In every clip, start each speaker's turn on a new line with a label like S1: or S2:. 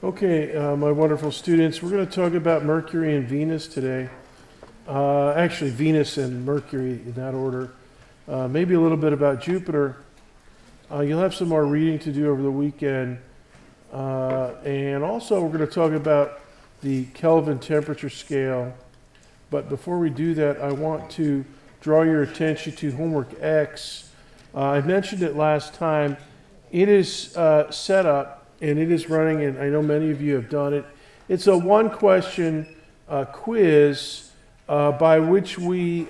S1: Okay, my wonderful students, we're going to talk about Mercury and Venus today. Actually, Venus and Mercury in that order. Maybe a little bit about Jupiter. You'll have some more reading to do over the weekend. And also, we're going to talk about the Kelvin temperature scale. But before we do that, I want to draw your attention to homework X. I mentioned it last time. It is set up. And it is running, and I know many of you have done it. It's a one-question quiz by which we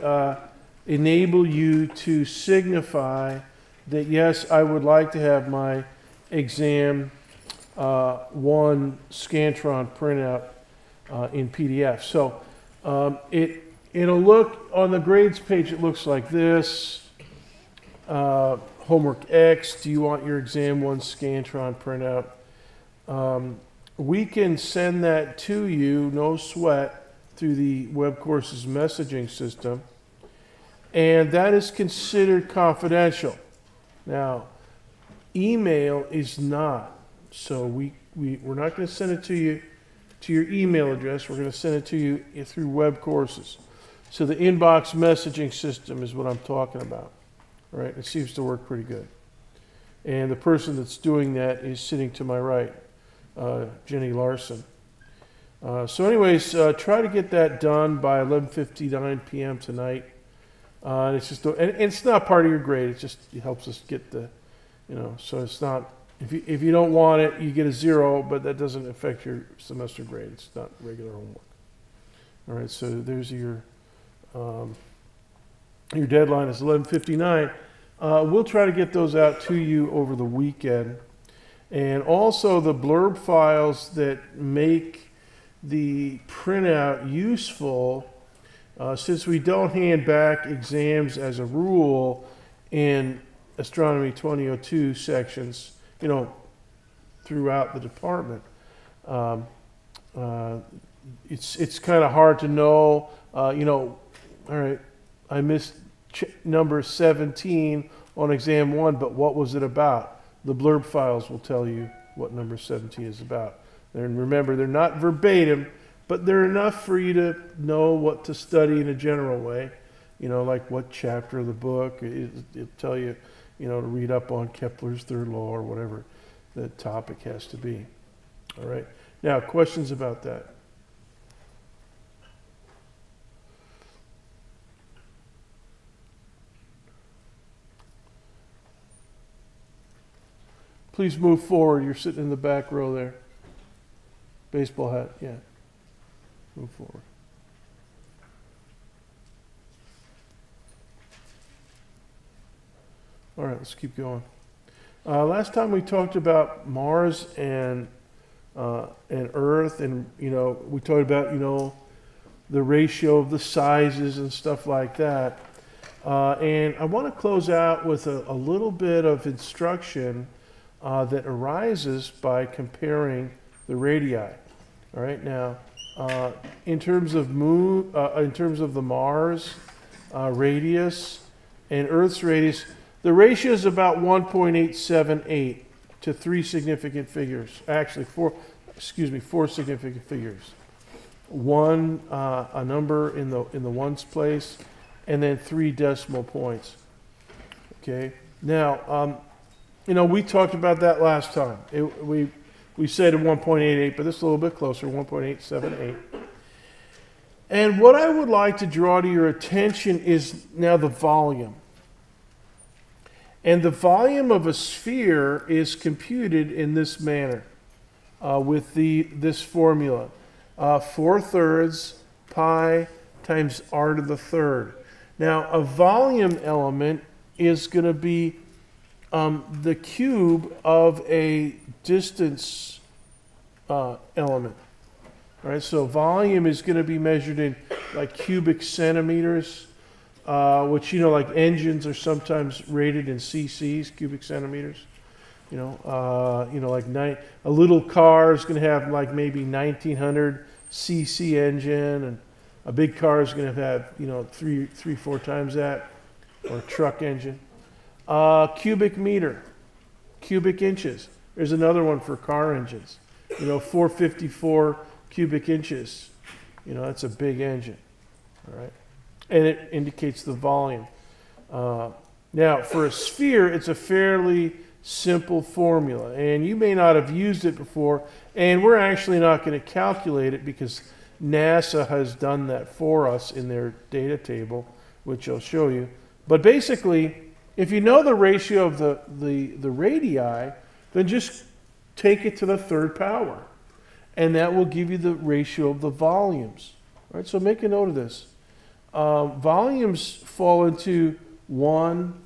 S1: enable you to signify that, yes, I would like to have my exam 1 Scantron printout in PDF. So it'll look, on the grades page, it looks like this. Homework X, do you want your exam 1 Scantron printout? We can send that to you, no sweat, through the web courses messaging system, and that is considered confidential. Now, email is not, so we're not going to send it to you to your email address. We're going to send it to you through web courses. So the inbox messaging system is what I'm talking about. All right, it seems to work pretty good. And the person that's doing that is sitting to my right. Jenny Larson. So anyways, try to get that done by 11:59 p.m. tonight. And it's just, and it's not part of your grade. It just helps us get the, so it's not, if you don't want it, you get a 0, but that doesn't affect your semester grade. It's not regular homework. All right, so there's your deadline is 11:59. We'll try to get those out to you over the weekend. And also the blurb files that make the printout useful, since we don't hand back exams as a rule in Astronomy 2002 sections, throughout the department. It's kind of hard to know, all right, I missed number 17 on exam 1, but what was it about? The blurb files will tell you what number 17 is about. And remember, they're not verbatim, but they're enough for you to know what to study in a general way. Like what chapter of the book. It'll tell you, to read up on Kepler's third law or whatever the topic has to be. All right. Now, questions about that? Please move forward. You're sitting in the back row there. Baseball hat, yeah. Move forward. All right, let's keep going. Last time we talked about Mars and Earth, and we talked about the ratio of the sizes and stuff like that. And I want to close out with a little bit of instruction that arises by comparing the radii. All right, now in terms of the Mars radius and Earth's radius, the ratio is about 1.878 to 3 significant figures. Actually, 4 significant figures. One, a number in the ones place, and then 3 decimal points. Okay, now. We talked about that last time. We said 1.88, but this is a little bit closer, 1.878. And what I would like to draw to your attention is now the volume. And the volume of a sphere is computed in this manner with this formula. 4/3 pi times r to the third. Now, a volume element is going to be the cube of a distance element. All right, so volume is going to be measured in like cubic centimeters, which like engines are sometimes rated in cc's, cubic centimeters. Like a little car is going to have like maybe 1900 cc engine, and a big car is going to have 3-4 times that, or a truck engine. Cubic meter, cubic inches. There's another one for car engines. 454 cubic inches. That's a big engine, all right? And it indicates the volume. Now, for a sphere, it's a fairly simple formula, and you may not have used it before, and we're actually not going to calculate it because NASA has done that for us in their data table, which I'll show you. But basically, if you know the ratio of the radii, then just take it to the third power, and that will give you the ratio of the volumes. All right, so make a note of this. Volumes fall into 1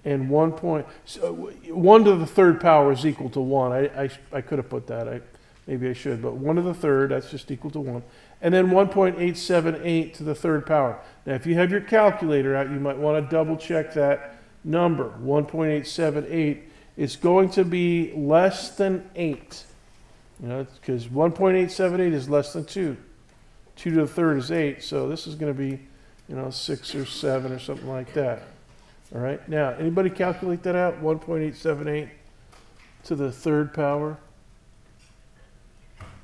S1: and 1 to the third power is equal to 1. I could have put that. Maybe I should, but 1 to the third, that's just equal to 1. And then 1.878 to the third power. Now, if you have your calculator out, you might want to double check that number. 1.878 is going to be less than 8. Because 1.878 is less than 2. 2 to the third is 8, so this is going to be, 6 or 7 or something like that. All right, now, anybody calculate that out? 1.878 to the third power?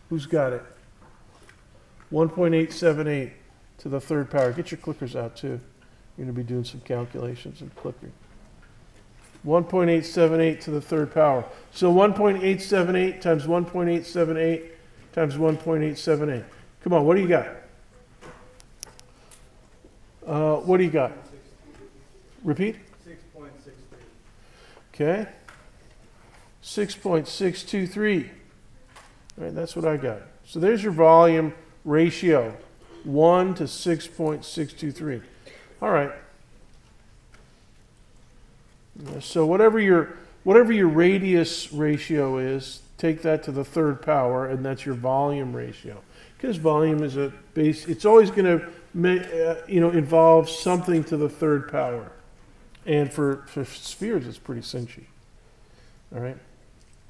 S1: Who's got it? 1.878 to the third power. Get your clickers out, too. You're going to be doing some calculations and clicking. 1.878 to the third power. So 1.878 times 1.878 times 1.878. Come on, what do you got? What do you got? Repeat?
S2: 6.63.
S1: Okay. 6.623. All right, that's what I got. So there's your volume ratio, 1 to 6.623. All right. So whatever your radius ratio is, take that to the third power, and that's your volume ratio. Because volume is a base, it's always going to involve something to the third power. And for spheres, it's pretty cinchy. All right.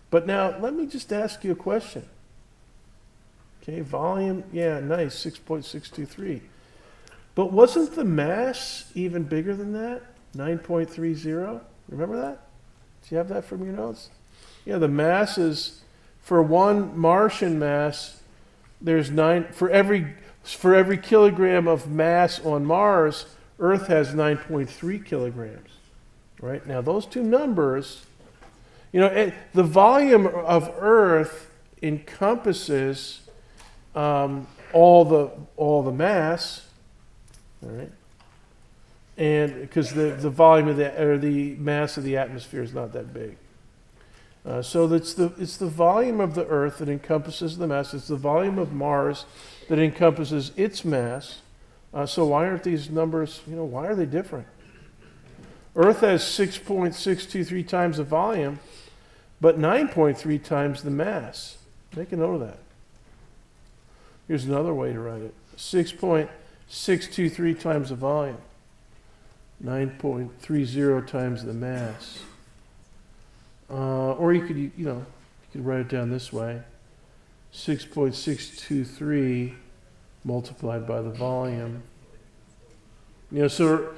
S1: But now let me just ask you a question. Okay, volume, yeah, nice, 6.623. But wasn't the mass even bigger than that? 9.30? Remember that? Do you have that from your notes? Yeah, the mass is, for one Martian mass, there's 9, for every kilogram of mass on Mars, Earth has 9.3 kilograms. Right? Now, those two numbers, the volume of Earth encompasses all the mass, all right? And because the volume of the mass of the atmosphere is not that big, so it's the volume of the Earth that encompasses the mass. It's the volume of Mars that encompasses its mass. So why aren't these numbers? Why are they different? Earth has 6.623 times the volume, but 9.3 times the mass. Make a note of that. Here's another way to write it: 6.623 times the volume. 9.30 times the mass. Or you could write it down this way: 6.623 multiplied by the volume. So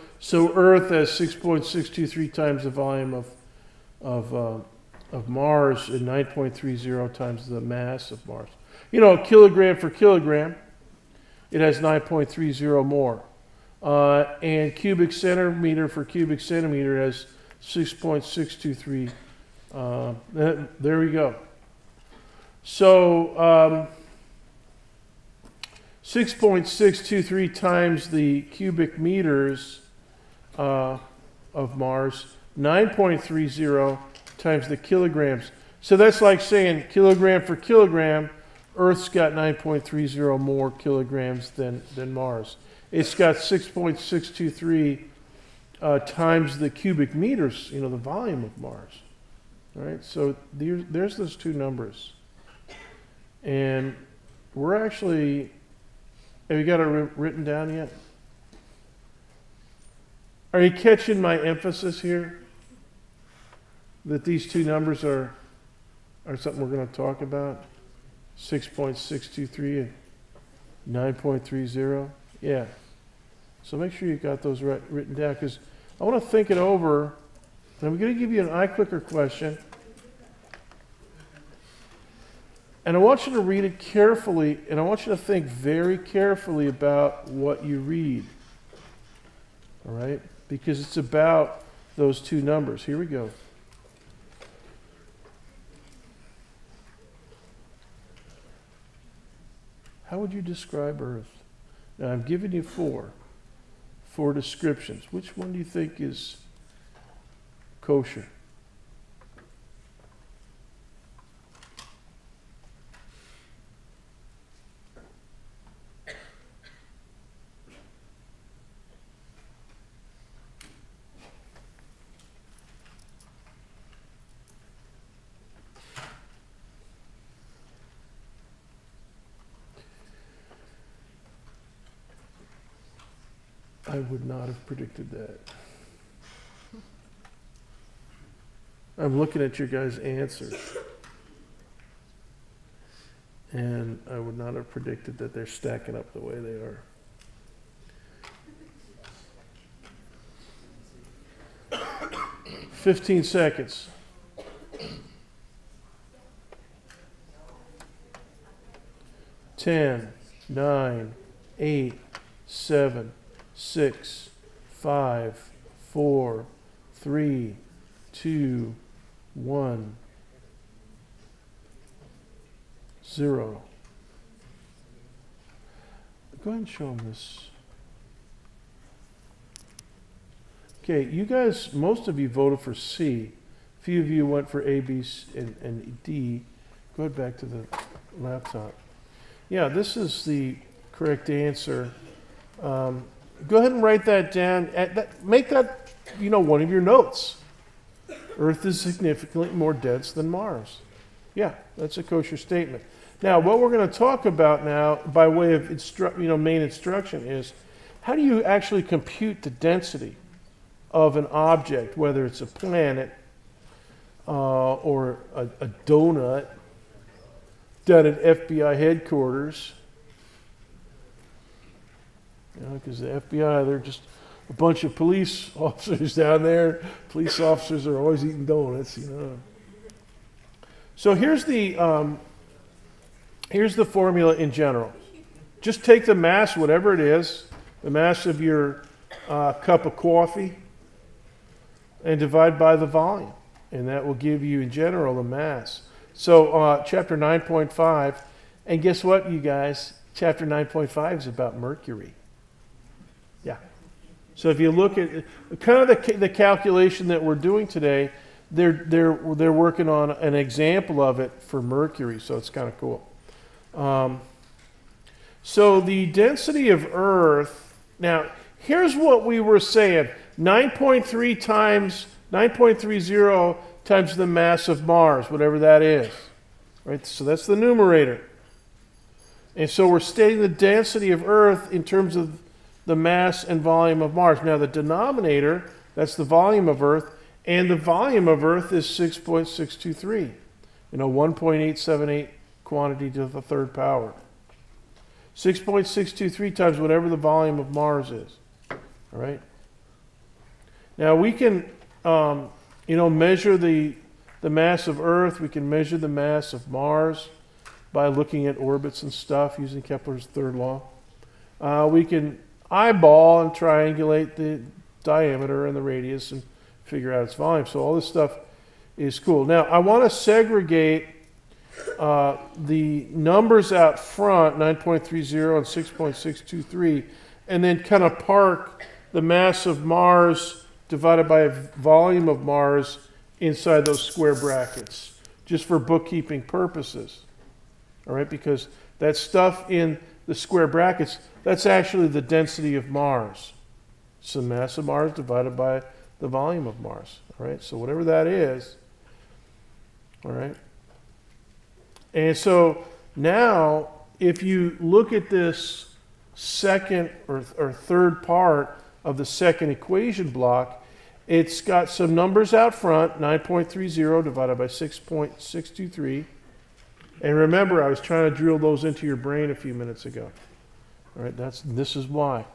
S1: Earth has 6.623 times the volume of Mars and 9.30 times the mass of Mars. Kilogram for kilogram, it has 9.30 more. And cubic centimeter for cubic centimeter has 6.623. There we go. So 6.623 times the cubic meters of Mars, 9.30 times the kilograms. So that's like saying kilogram for kilogram, Earth's got 9.30 more kilograms than Mars. It's got 6.623 times the cubic meters, the volume of Mars. All right, so there's those two numbers. And we're actually, have you got it written down yet? Are you catching my emphasis here? That these two numbers are something we're going to talk about? 6.623 and 9.30? Yeah. So make sure you got those written down, because I want to think it over. And I'm going to give you an iClicker question. And I want you to read it carefully, and I want you to think very carefully about what you read. All right? Because it's about those two numbers. Here we go. How would you describe Earth? Now, I'm giving you four descriptions. Which one do you think is kosher? I would not have predicted that. I'm looking at your guys' answers. And I would not have predicted that they're stacking up the way they are. "15 seconds. Ten, 9, 8, 7, 6, 5, 4, 3, 2, 1, 0. Go ahead and show them this. Okay, you guys, most of you voted for C. A few of you went for A, B, and D. Go ahead back to the laptop. Yeah, this is the correct answer. Go ahead and write that down. Make that, one of your notes. Earth is significantly more dense than Mars. Yeah, that's a kosher statement. Now, what we're going to talk about now, by way of main instruction, is how do you actually compute the density of an object, whether it's a planet or a donut down at FBI headquarters. Because the FBI, they're just a bunch of police officers down there. Police officers are always eating donuts, So here's the formula in general. Just take the mass, whatever it is, the mass of your cup of coffee, and divide by the volume. And that will give you, in general, the mass. So chapter 9.5, and guess what, you guys? Chapter 9.5 is about Mercury. Yeah. So if you look at kind of the calculation that we're doing today, they're working on an example of it for Mercury, so it's kind of cool. So the density of Earth, now here's what we were saying, 9.30 times the mass of Mars, whatever that is. Right? So that's the numerator. And so we're stating the density of Earth in terms of the mass and volume of Mars. Now the denominator, that's the volume of Earth, and the volume of Earth is 6.623. 1.878 quantity to the third power. 6.623 times whatever the volume of Mars is. All right? Now we can, measure the mass of Earth. We can measure the mass of Mars by looking at orbits and stuff using Kepler's third law. We can eyeball and triangulate the diameter and the radius and figure out its volume. So all this stuff is cool. Now I want to segregate the numbers out front, 9.30 and 6.623, and then kind of park the mass of Mars divided by volume of Mars inside those square brackets, just for bookkeeping purposes. All right, because that stuff in the square brackets, that's actually the density of Mars. It's the mass of Mars divided by the volume of Mars. All right, so whatever that is. All right. And so now, if you look at this second or third part of the second equation block, it's got some numbers out front, 9.30 divided by 6.623. And remember, I was trying to drill those into your brain a few minutes ago. All right, this is why.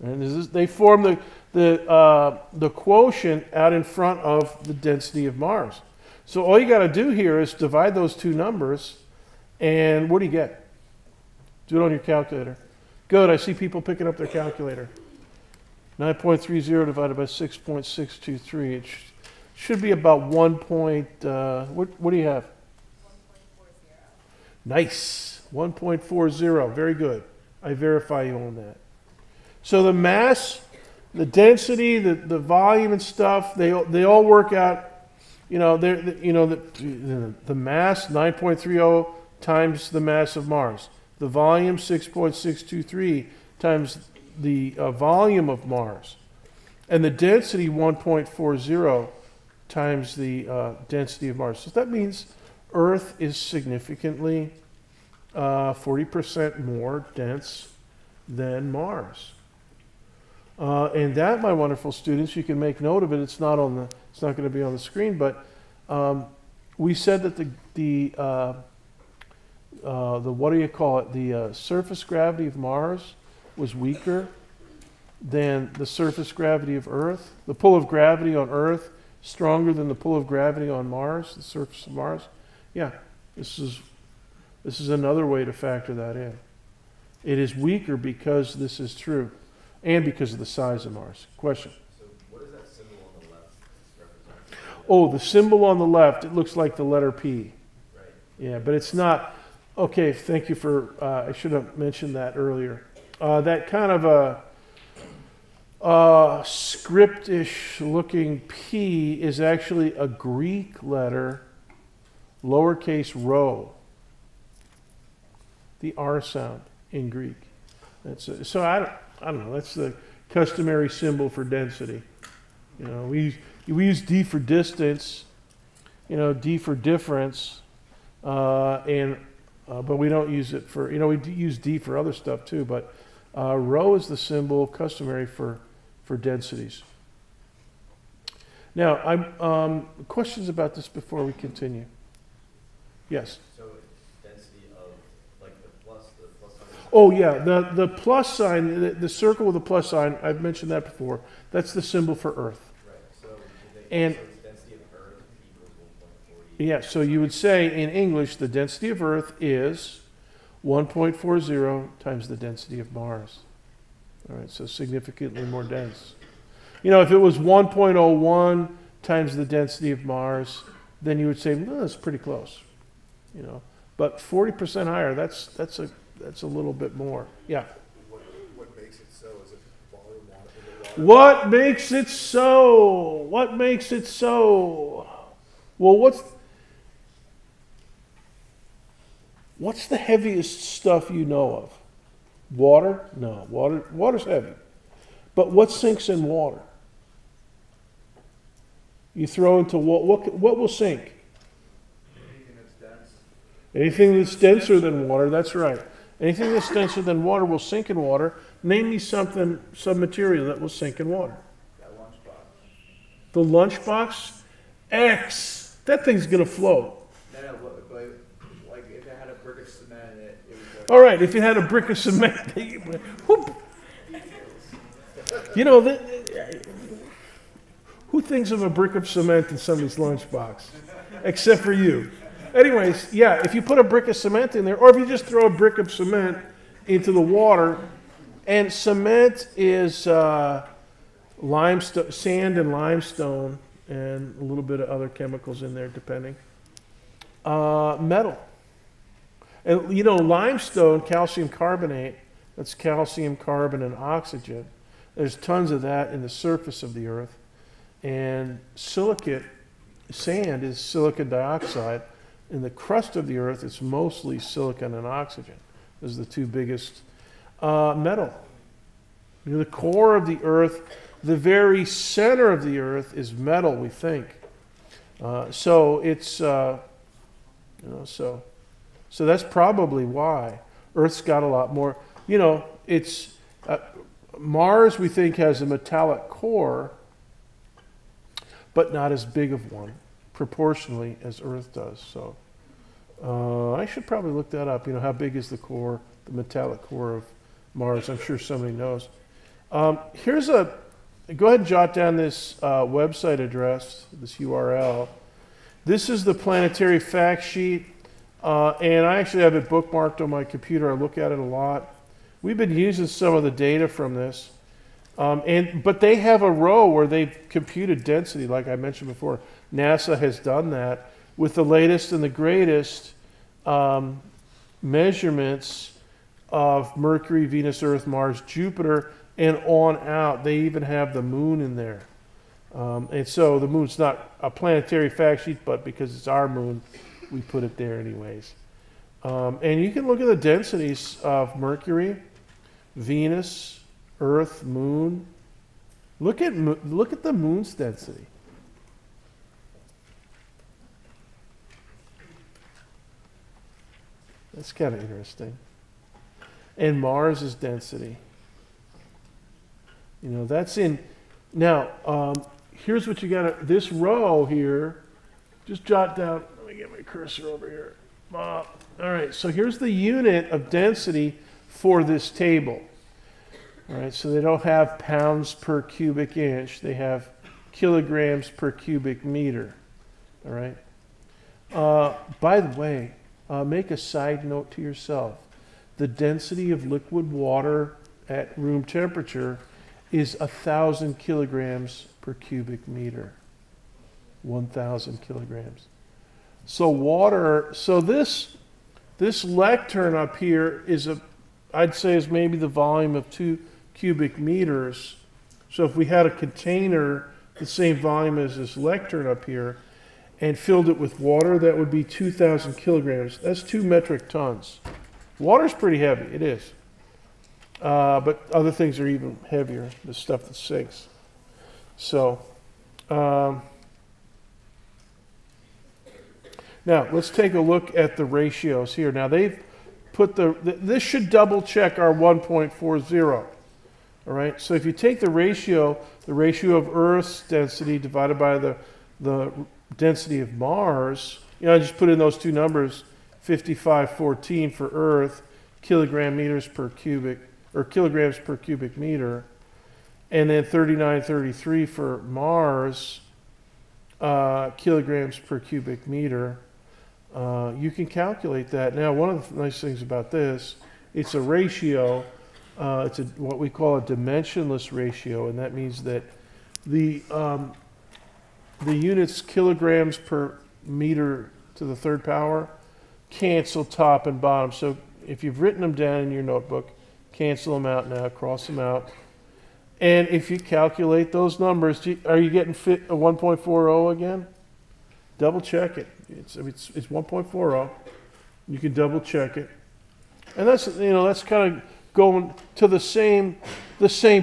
S1: And they form the quotient out in front of the density of Mars. So all you got to do here is divide those two numbers And what do you get? Do it on your calculator. Good, I see people picking up their calculator. 9.30 divided by 6.623. It should be about 1 point, what do you have?
S2: 1.40.
S1: Nice, 1.40, very good. I verify you on that. So the mass, the density, the volume and stuff, they all work out. You know, the mass 9.30 times the mass of Mars. The volume 6.623 times the volume of Mars, and the density 1.40 times the density of Mars. So that means Earth is significantly 40% more dense than Mars. And that, my wonderful students, you can make note of it. It's not going to be on the screen, but we said that the what do you call it? The surface gravity of Mars was weaker than the surface gravity of Earth. The pull of gravity on Earth stronger than the pull of gravity on Mars, the surface of Mars. Yeah, this is another way to factor that in. It is weaker because this is true, and because of the size of Mars. Question?
S3: So what does that symbol on the left represent?
S1: Oh, the symbol on the left, it looks like the letter P.
S3: Right.
S1: Yeah, but it's not. Okay, thank you for, I should have mentioned that earlier. That kind of a script-ish looking P is actually a Greek letter, lowercase rho. The R sound in Greek. So I don't know, that's the customary symbol for density. You know, we use D for distance, you know, D for difference, but we don't use it for, you know, we use D for other stuff too, but rho is the symbol customary for densities. Now, questions about this before we continue? Yes?
S3: So density of, like the plus sign?
S1: Oh yeah, the plus sign, the circle with the plus sign, I've mentioned that before. That's the symbol for Earth.
S3: Right, so
S1: And
S3: so it's density of Earth equals 1.40.
S1: yeah, so you would say in English, the density of Earth is 1.40 times the density of Mars. All right, so significantly more dense. You know, if it was 1.01 times the density of Mars, then you would say, well, that's pretty close. You know, but 40% higher, that's a little bit more. Yeah.
S4: What makes it so? Is it volume water?
S1: What makes it so? What makes it so? Well, what's the heaviest stuff you know of? Water? No, water's heavy. But what sinks in water? You throw into what will sink?
S4: Anything that's dense.
S1: Anything that's denser than water, that's right. Anything that's denser than water will sink in water. Name me some material that will sink in water.
S4: That lunchbox.
S1: The lunchbox? X. That thing's going to float.
S4: No, but like if it had a brick of cement in it, it would go.
S1: All right, if it had a brick of cement, whoop. You know, who thinks of a brick of cement in somebody's lunchbox? Except for you. Anyways, yeah, if you put a brick of cement in there, or if you just throw a brick of cement into the water, and cement is limestone, sand and limestone, and a little bit of other chemicals in there, depending. Metal. And you know, limestone, calcium carbonate, that's calcium, carbon, and oxygen. There's tons of that in the surface of the Earth. And silicate, sand is silicon dioxide. In the crust of the Earth, it's mostly silicon and oxygen. Those are the two biggest. Metal. You know, the core of the Earth, the very center of the Earth is metal, we think. So it's, you know, so that's probably why Earth's got a lot more. You know, it's Mars, we think, has a metallic core, but not as big of one proportionally as Earth does. So I should probably look that up. You know, how big is the core, the metallic core of Mars? I'm sure somebody knows. Here's go ahead and jot down this website address, this URL. This is the planetary fact sheet. And I actually have it bookmarked on my computer. I look at it a lot. We've been using some of the data from this. But they have a row where they've computed density, like I mentioned before. NASA has done that with the latest and the greatest measurements of Mercury, Venus, Earth, Mars, Jupiter, and on out. They even have the moon in there. And so the moon's not a planetary fact sheet, but because it's our moon, we put it there anyways. And you can look at the densities of Mercury, Venus, Earth, moon. Look at the moon's density. That's kind of interesting. And Mars's density. You know, that's in. Now, here's what you got to. This row here, just jot down. Let me get my cursor over here. All right, so here's the unit of density for this table. All right, so they don't have pounds per cubic inch. They have kilograms per cubic meter. All right. By the way, make a side note to yourself. The density of liquid water at room temperature is 1,000 kilograms per cubic meter. 1,000 kilograms. So water, so this lectern up here is I'd say is maybe the volume of 2 cubic meters. So if we had a container the same volume as this lectern up here and filled it with water, that would be 2,000 kilograms. That's 2 metric tons. Water's pretty heavy, it is. But other things are even heavier, the stuff that sinks. So, now let's take a look at the ratios here. Now they've put this should double check our 1.40. All right, so if you take the ratio of Earth's density divided by the density of Mars, you know, I just put in those two numbers, 5514 for Earth, kilograms per cubic meter, and then 3933 for Mars, kilograms per cubic meter. You can calculate that. Now, one of the nice things about this, it's a ratio. It's what we call a dimensionless ratio, and that means that the units kilograms per meter to the third power cancel top and bottom. So if you've written them down in your notebook, cancel them out now, cross them out. And if you calculate those numbers, are you getting fit a 1.40 again? Double check it. It's 1.40. You can double check it. And that's, you know, that's kind of going to the same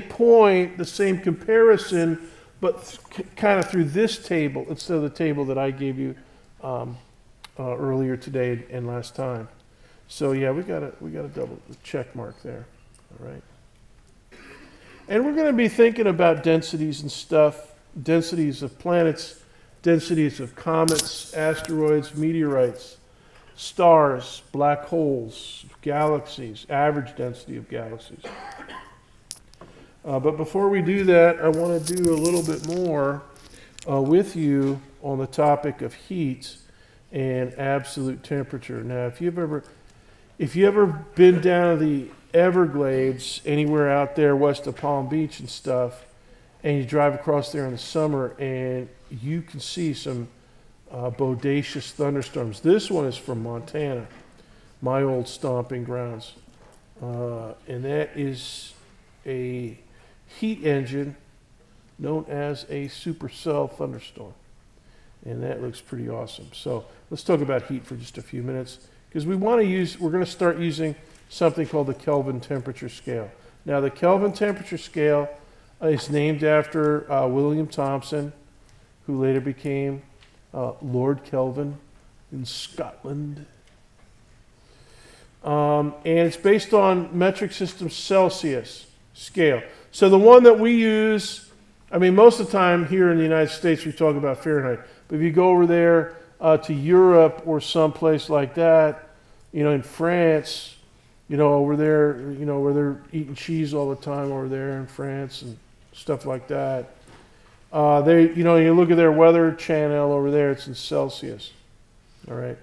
S1: point, the same comparison, but kind of through this table instead of the table that I gave you earlier today and last time. So yeah, we got a double check mark there. All right. And we're going to be thinking about densities and stuff, densities of planets, densities of comets, asteroids, meteorites, stars, black holes, galaxies, average density of galaxies. But before we do that, I want to do a little bit more with you on the topic of heat and absolute temperature. Now, if you've ever been down to the Everglades, anywhere out there west of Palm Beach and stuff, and you drive across there in the summer and you can see some bodacious thunderstorms. This one is from Montana, my old stomping grounds. And that is a heat engine known as a supercell thunderstorm. And that looks pretty awesome. So let's talk about heat for just a few minutes, because we're going to start using something called the Kelvin temperature scale. Now, the Kelvin temperature scale is named after William Thomson, who later became Lord Kelvin in Scotland. And it's based on metric system Celsius scale. So the one that we use, I mean, most of the time here in the United States we talk about Fahrenheit. But if you go over there to Europe or someplace like that, you know, in France, you know, over there, you know, where they're eating cheese all the time over there in France and stuff like that. You know, you look at their weather channel over there, it's in Celsius. All right.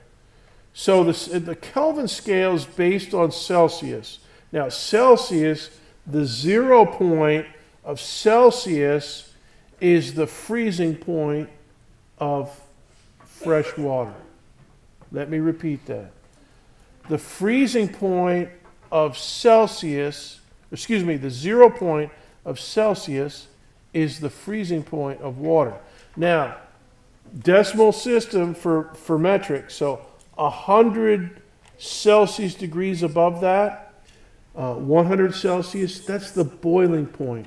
S1: So the Kelvin scale is based on Celsius. Now, Celsius, the 0 point of Celsius is the freezing point of fresh water. Let me repeat that. The freezing point of Celsius, excuse me, the 0 point of Celsius is the freezing point of water. Now, decimal system for metric, so 100 Celsius degrees above that, 100 Celsius, that's the boiling point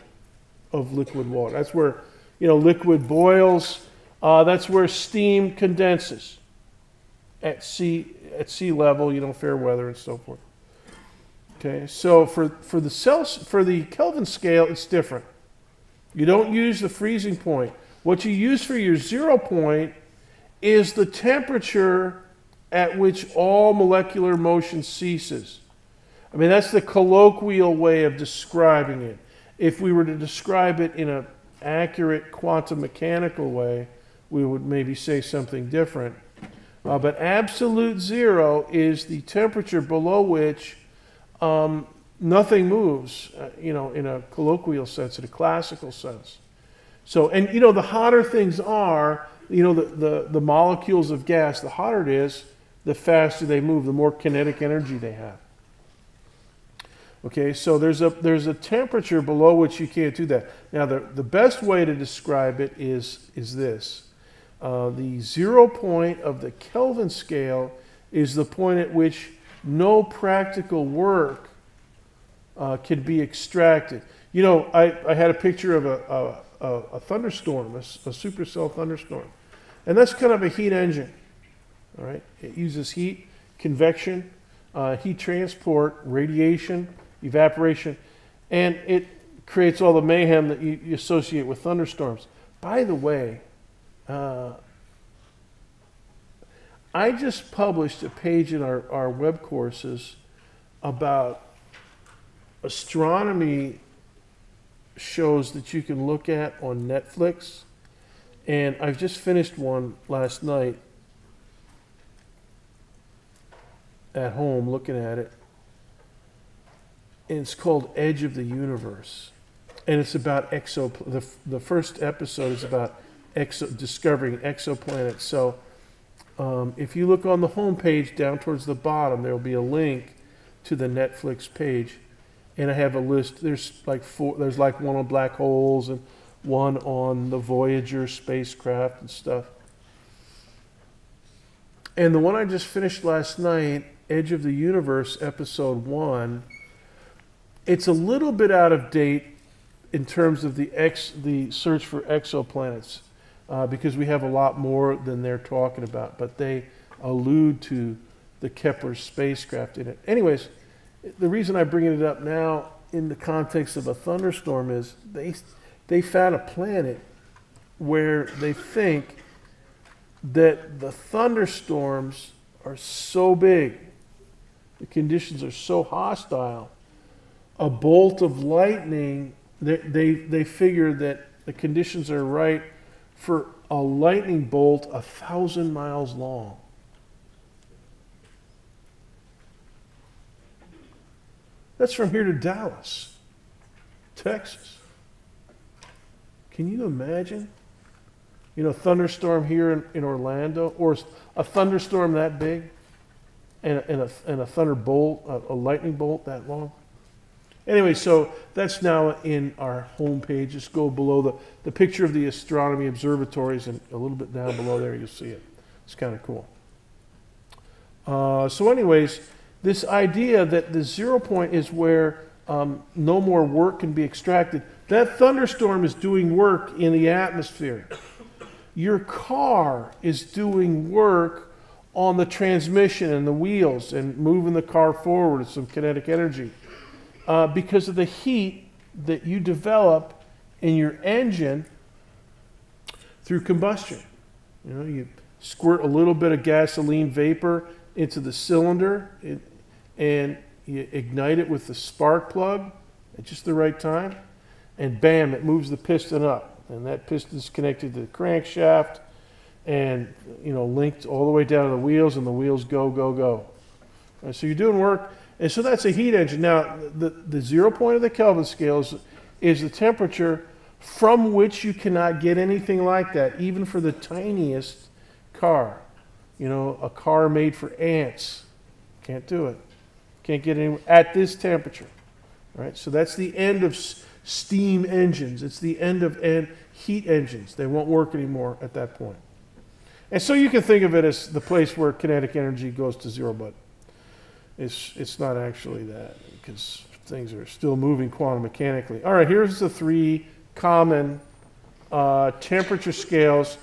S1: of liquid water. That's where, liquid boils. That's where steam condenses at sea level, fair weather and so forth. Okay, so for the Kelvin scale, it's different. You don't use the freezing point. What you use for your 0 point is the temperature at which all molecular motion ceases. I mean, that's the colloquial way of describing it. If we were to describe it in an accurate quantum mechanical way, we would maybe say something different. But absolute zero is the temperature below which nothing moves, in a colloquial sense, in a classical sense. So, and the hotter things are, the molecules of gas, the hotter it is, the faster they move, the more kinetic energy they have. Okay, so there's a temperature below which you can't do that. Now, the best way to describe it is this. The 0 point of the Kelvin scale is the point at which no practical work can be extracted. I had a picture of a thunderstorm, a supercell thunderstorm. And that's kind of a heat engine. All right, it uses heat, convection, heat transport, radiation, evaporation, and it creates all the mayhem that you associate with thunderstorms. By the way, I just published a page in our web courses about astronomy shows that you can look at on Netflix, and I've just finished one last night at home looking at it, and it's called Edge of the Universe, and it's about the first episode is about discovering exoplanets. So if you look on the home page down towards the bottom, there will be a link to the Netflix page, and I have a list. There's like one on black holes and one on the Voyager spacecraft and stuff. And the one I just finished last night, Edge of the Universe, episode 1, it's a little bit out of date in terms of the search for exoplanets, because we have a lot more than they're talking about, but they allude to the Kepler spacecraft in it. Anyways, the reason I'm bringing it up now in the context of a thunderstorm is they found a planet where they think that the thunderstorms are so big, the conditions are so hostile, a bolt of lightning, they figure that the conditions are right for a lightning bolt 1,000 miles long. That's from here to Dallas, Texas. Can you imagine? A thunderstorm here in Orlando, or a thunderstorm that big, and a thunderbolt, a lightning bolt that long. Anyway, so that's now in our homepage. Just go below the picture of the astronomy observatories, and a little bit down below there you'll see it. It's kind of cool. So anyways, this idea that the 0 point is where no more work can be extracted. That thunderstorm is doing work in the atmosphere. Your car is doing work on the transmission and the wheels and moving the car forward with some kinetic energy. Because of the heat that you develop in your engine through combustion. You squirt a little bit of gasoline vapor into the cylinder and you ignite it with the spark plug at just the right time, and bam, it moves the piston up. And that piston is connected to the crankshaft, and linked all the way down to the wheels, and the wheels go, go, go. All right, so you're doing work, and so that's a heat engine. Now, the 0 point of the Kelvin scale is the temperature from which you cannot get anything like that, even for the tiniest car. A car made for ants. Can't do it. Can't get any at this temperature. All right, so that's the end of steam engines. It's the end of heat engines. They won't work anymore at that point. And so you can think of it as the place where kinetic energy goes to zero, but it's not actually that, because things are still moving quantum mechanically. All right, here's the 3 common temperature scales.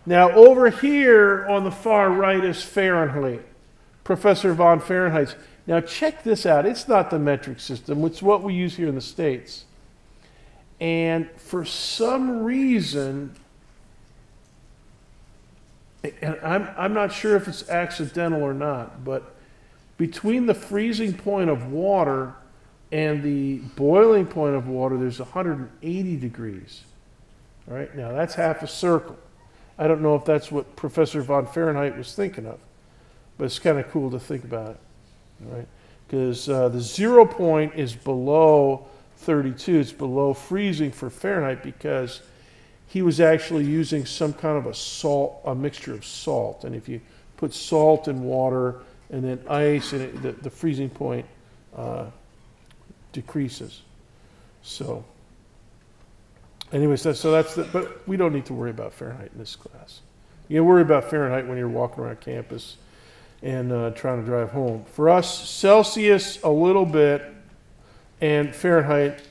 S1: Now over here on the far right is Fahrenheit, Professor von Fahrenheit's. Now check this out. It's not the metric system. It's what we use here in the States. And for some reason, and I'm not sure if it's accidental or not, but between the freezing point of water and the boiling point of water, there's 180 degrees. All right, now that's half a circle. I don't know if that's what Professor von Fahrenheit was thinking of, but it's kind of cool to think about it. All right, because the 0 point is below 32. It's below freezing for Fahrenheit because he was actually using some kind of a mixture of salt. And if you put salt in water and then ice, and the freezing point decreases. So, anyways, but we don't need to worry about Fahrenheit in this class. You worry about Fahrenheit when you're walking around campus and trying to drive home. For us, Celsius a little bit, and Fahrenheit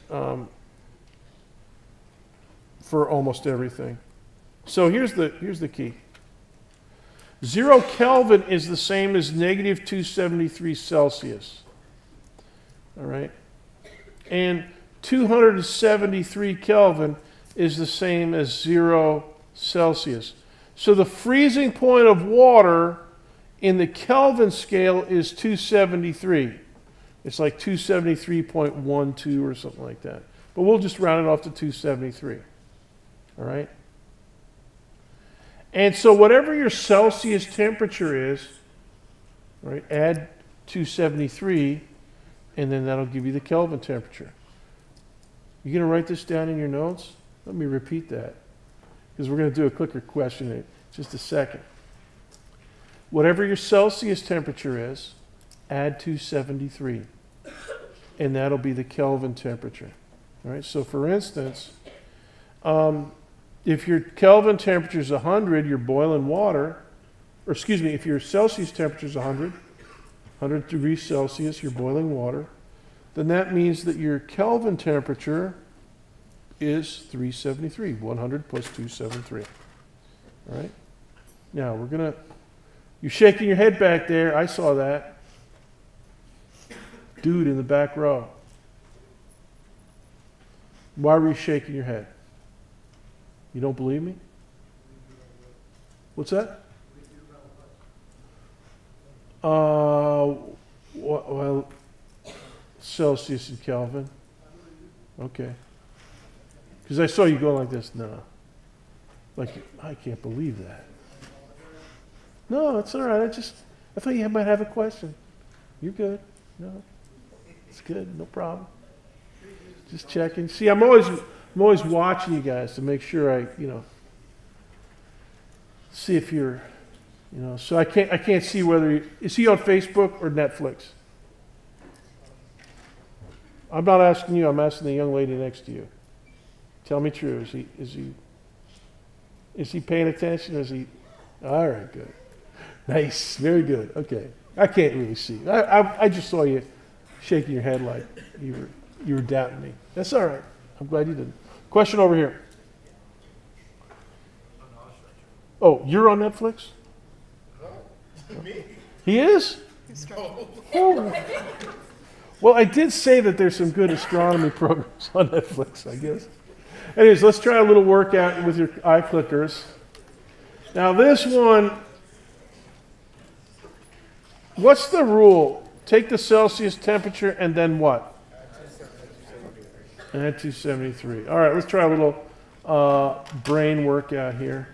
S1: for almost everything. So here's the key. 0 Kelvin is the same as negative 273 Celsius. All right? And 273 Kelvin is the same as 0 Celsius. So the freezing point of water in the Kelvin scale is 273. It's like 273.12 or something like that. But we'll just round it off to 273. All right? And so whatever your Celsius temperature is, right, add 273, and then that'll give you the Kelvin temperature. You going to write this down in your notes? Let me repeat that, because we're going to do a clicker question in just a second. Whatever your Celsius temperature is, add 273, and that'll be the Kelvin temperature. All right, so for instance, if your Kelvin temperature is 100, you're boiling water, or excuse me, if your Celsius temperature is 100 degrees Celsius, you're boiling water, then that means that your Kelvin temperature is 373, 100 plus 273. All right? Now, you're shaking your head back there. I saw that. Dude in the back row. Why were you shaking your head? You don't believe me? What's that? Well, Celsius and Kelvin. Okay. Because I saw you going like this. No. Like, I can't believe that. No, it's all right. I thought you might have a question. You're good. No, it's good. No problem. Just checking. See, I'm always watching you guys to make sure I see if you're, so I can't see whether is he on Facebook or Netflix? I'm not asking you, I'm asking the young lady next to you. Tell me true. Is he paying attention? All right, good. Nice, very good. Okay. I can't really see. I just saw you shaking your head like you were doubting me. That's all right. I'm glad you didn't. Question over here. Oh, you're on Netflix? No. Me? He is? No. Oh. Well, I did say that there's some good astronomy programs on Netflix, I guess. Anyways, let's try a little workout with your iClickers. Now this one, what's the rule? Take the Celsius temperature and then what? Add 273. All right, let's try a little brain workout here.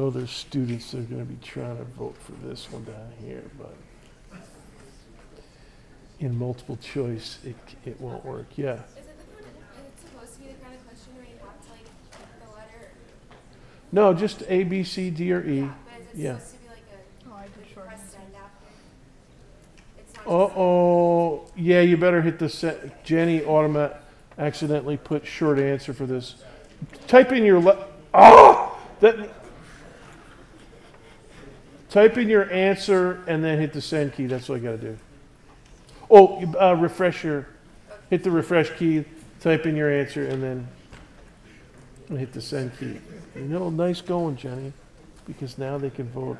S1: know there's students that are going to be trying to vote for this one down here, but in multiple choice, it won't work. Yeah.
S2: Is it supposed to be the kind of question where you have to like pick the letter?
S1: No, just A, B, C, D, or E.
S2: Yeah, but is it
S1: Yeah.
S2: supposed to be like a
S5: Oh, I did short
S2: press
S5: answer.
S2: send after? It's not
S1: Uh-oh. Yeah, you better hit the Jenny accidentally put short answer for this. Type in your type in your answer and then hit the send key. That's what I got to do. Oh, hit the refresh key, type in your answer, and then hit the send key. You know, nice going, Jenny, because now they can vote.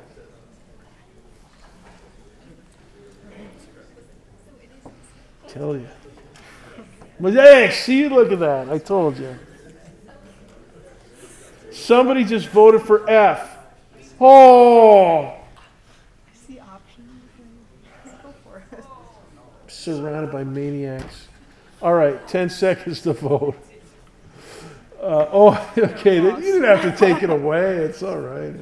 S1: Tell you. But hey, see, look at that. I told you. Somebody just voted for F. Oh!
S5: I see options. Go for it.
S1: Surrounded by maniacs. All right, 10 seconds to vote. Okay, you didn't have to take it away. It's all right.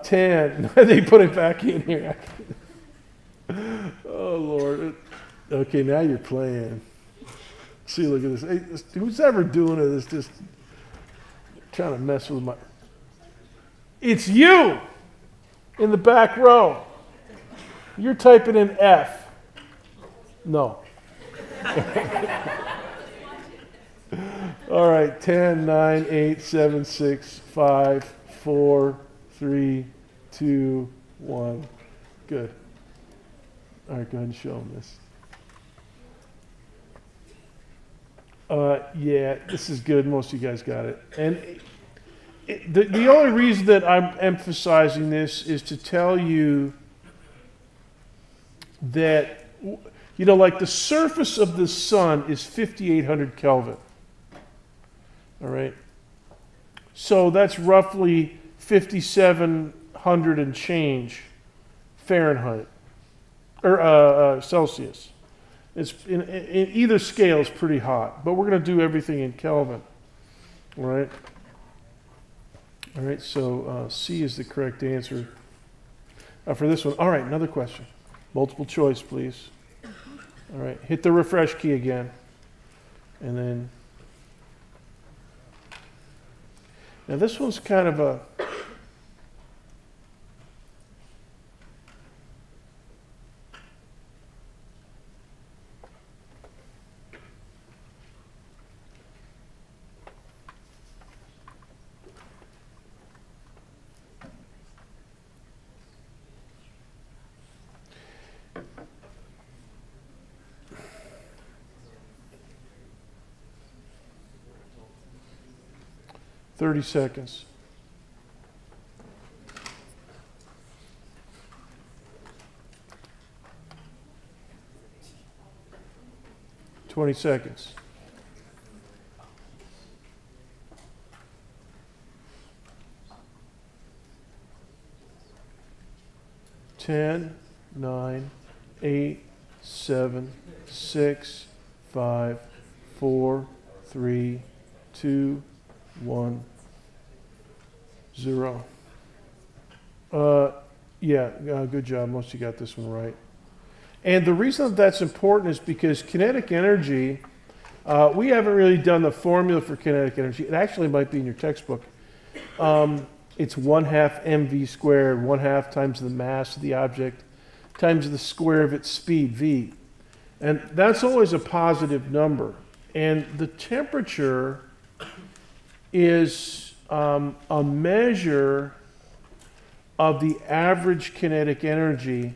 S1: 10. They put it back in here. Oh, Lord. Okay, now you're playing. See, look at this. Hey, who's ever doing it is just trying to mess with my... It's you in the back row. You're typing in F. No. All right, 10, 9, 8, 7, 6, 5, 4, 3, 2, 1. Good. All right, go ahead and show them this. Yeah, this is good. Most of you guys got it. And the only reason that I'm emphasizing this is to tell you that, you know, like the surface of the sun is 5,800 Kelvin. All right. So that's roughly 5,700 and change Fahrenheit or Celsius. It's in either scale is pretty hot, but we're going to do everything in Kelvin. All right. All right. So C is the correct answer for this one. All right. Another question. Multiple choice, please. All right. Hit the refresh key again, and then. Now this one's kind of a. Thirty seconds. 20 seconds. 10, 9, 8, 7, 6, 5, 4, 3, 2, 1, 0. Good job. Most of you got this one right. And the reason that that's important is because kinetic energy, we haven't really done the formula for kinetic energy. It actually might be in your textbook. It's 1/2 mv squared, 1/2 times the mass of the object, times the square of its speed, v. And that's always a positive number. And the temperature is a measure of the average kinetic energy,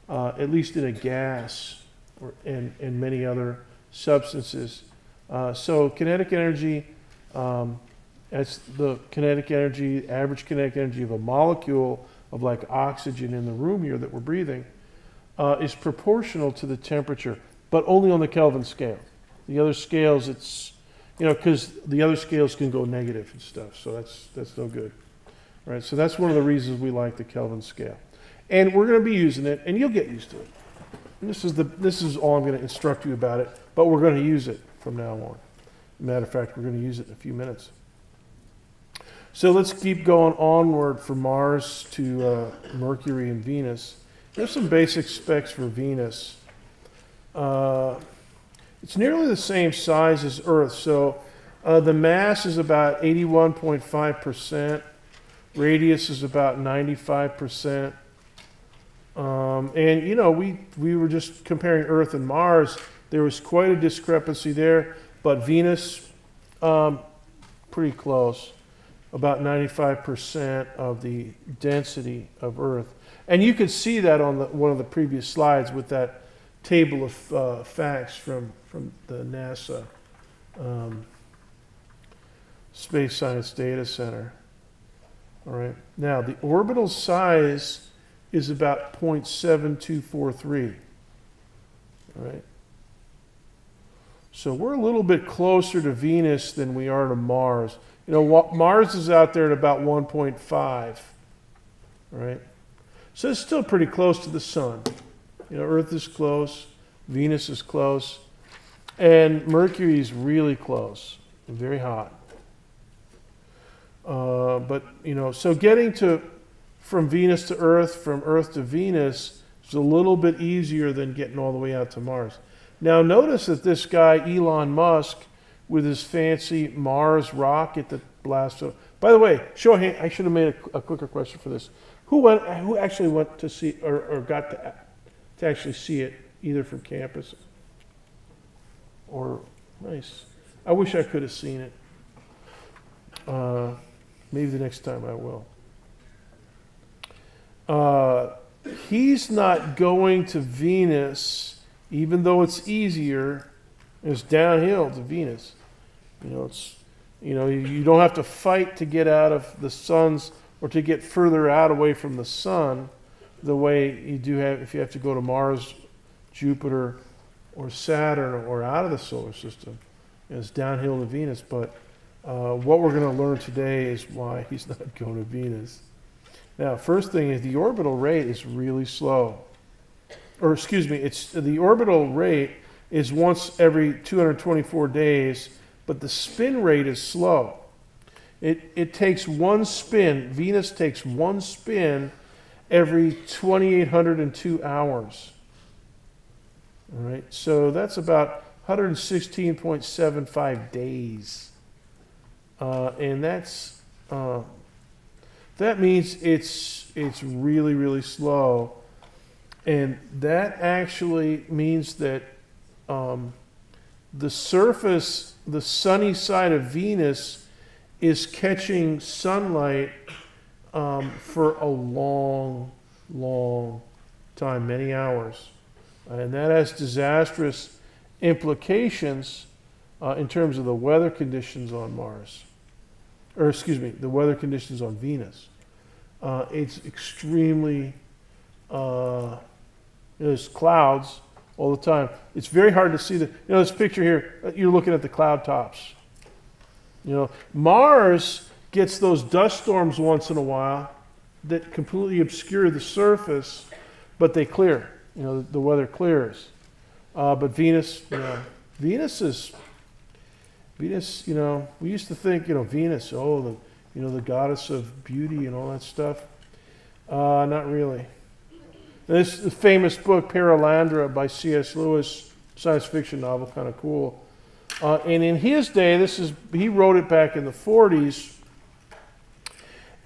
S1: at least in a gas or in many other substances. So kinetic energy, that's the kinetic energy, average kinetic energy of a molecule of like oxygen in the room here that we're breathing, is proportional to the temperature, but only on the Kelvin scale. The other scales, it's, because the other scales can go negative and stuff, so that's no good. Right, so that's one of the reasons we like the Kelvin scale. And we're going to be using it, and you'll get used to it. And this is all I'm going to instruct you about it, but we're going to use it from now on. Matter of fact, we're going to use it in a few minutes. So let's keep going onward from Mars to Mercury and Venus. There's some basic specs for Venus. It's nearly the same size as Earth. So the mass is about 81.5%. Radius is about 95%. And, you know, we were just comparing Earth and Mars. There was quite a discrepancy there. But Venus, pretty close. About 95% of the density of Earth. And you could see that on one of the previous slides with that table of facts from the NASA Space Science Data Center. All right. Now, the orbital size is about 0.7243. All right. So we're a little bit closer to Venus than we are to Mars. You know, Mars is out there at about 1.5. Right? So it's still pretty close to the sun. You know, Earth is close, Venus is close, and Mercury is really close, very hot. But, you know, so getting from Venus to Earth, from Earth to Venus, is a little bit easier than getting all the way out to Mars. Now, notice that this guy, Elon Musk, with his fancy Mars rocket that blasts up. By the way, show of hand, I should have made a quicker question for this. Who actually went to see, or got to actually see it, either from campus or, nice. I wish I could have seen it. Maybe the next time I will. He's not going to Venus, even though it's easier. It's downhill to Venus. You know, you don't have to fight to get out of the sun's, or to get further out away from the sun, the way you do if you have to go to Mars, Jupiter, or Saturn, or out of the solar system. It's downhill to Venus. But what we're going to learn today is why he's not going to Venus. Now, first thing is the orbital rate is really slow. Or excuse me, the orbital rate is once every 224 days, but the spin rate is slow. It takes one spin. Venus takes one spin every 2,802 hours. All right, so that's about 116.75 days. And that means it's really, really slow. And that actually means that the surface, the sunny side of Venus, is catching sunlight for a long, long time, many hours. And that has disastrous implications in terms of the weather conditions on Mars. Or excuse me, the weather conditions on Venus. It's extremely, there's clouds all the time. It's very hard to see this picture here, you're looking at the cloud tops. You know, Mars gets those dust storms once in a while that completely obscure the surface, but they clear. You know, the weather clears. But Venus, Venus, you know, we used to think, Venus, the goddess of beauty and all that stuff. Not really. This famous book, Peril Ondra by C.S. Lewis, science fiction novel, kind of cool. And in his day, he wrote it back in the 40s.